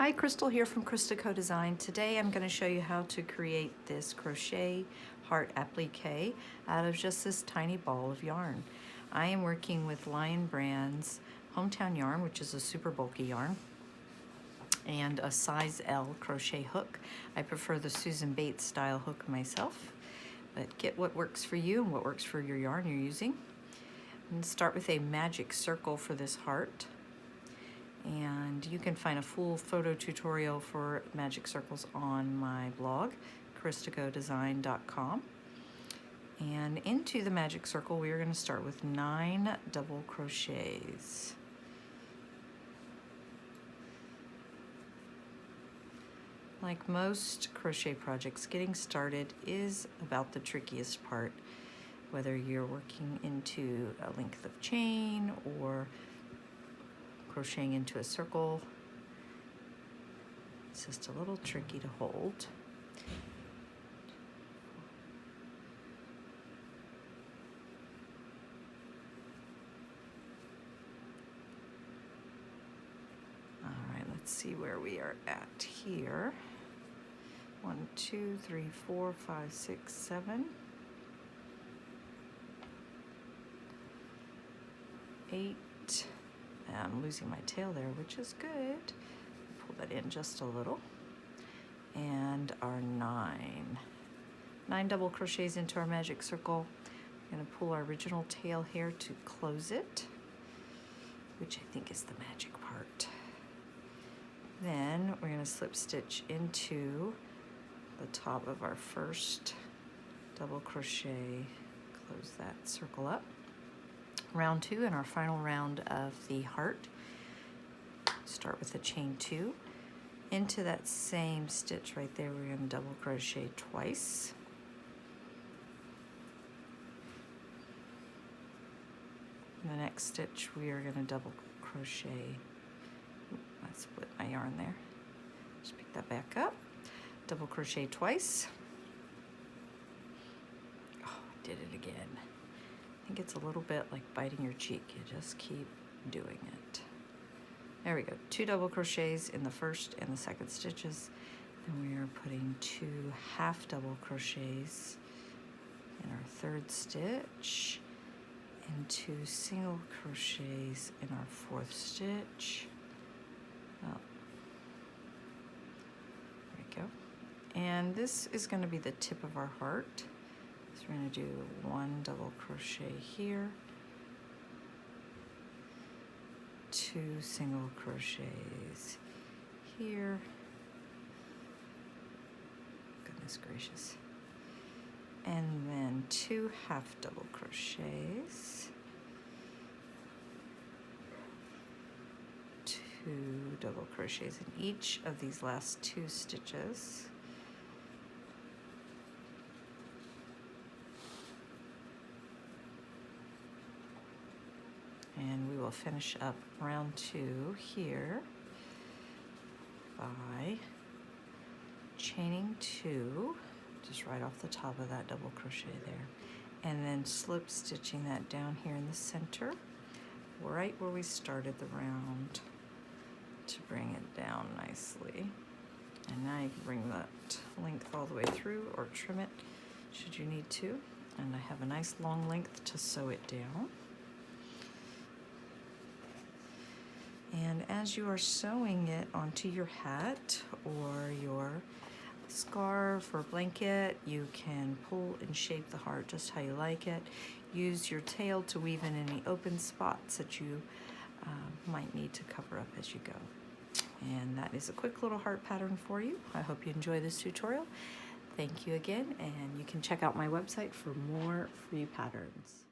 Hi, Crystal here from ChristaCoDesign. Today I'm going to show you how to create this crochet heart applique out of just this tiny ball of yarn. I am working with Lion Brand's Hometown Yarn, which is a super bulky yarn, and a size L crochet hook. I prefer the Susan Bates style hook myself, but get what works for you and what works for your yarn you're using. And start with a magic circle for this heart. And you can find a full photo tutorial for magic circles on my blog, ChristaCoDesign.com. And into the magic circle, we are going to start with 9 double crochets. Like most crochet projects, getting started is about the trickiest part, whether you're working into a length of chain or crocheting into a circle. It's just a little tricky to hold. All right, let's see where we are at here. 1, 2, 3, 4, 5, 6, 7, 8. I'm losing my tail there, which is good. Pull that in just a little. And our 9 double crochets into our magic circle. I'm gonna pull our original tail here to close it, which I think is the magic part. Then we're gonna slip stitch into the top of our first double crochet, close that circle up. Round 2 and our final round of the heart. Start with a chain 2. Into that same stitch right there, we're going to double crochet twice. In the next stitch, we are going to double crochet. I split my yarn there. Just pick that back up. Double crochet twice. Oh, I did it again. I think it's a little bit like biting your cheek. You just keep doing it. There we go. 2 double crochets in the first and the second stitches. Then we are putting 2 half double crochets in our third stitch and 2 single crochets in our fourth stitch. Oh. There we go. And this is going to be the tip of our heart. So we're going to do 1 double crochet here, 2 single crochets here. Goodness gracious. And then 2 half double crochets, 2 double crochets in each of these last 2 stitches. And we will finish up round 2 here by chaining 2, just right off the top of that double crochet there, and then slip stitching that down here in the center, right where we started the round, to bring it down nicely. And now you can bring that length all the way through or trim it should you need to. And I have a nice long length to sew it down. And as you are sewing it onto your hat or your scarf or blanket, you can pull and shape the heart just how you like it. Use your tail to weave in any open spots that you might need to cover up as you go. And that is a quick little heart pattern for you. I hope you enjoy this tutorial. Thank you again, and you can check out my website for more free patterns.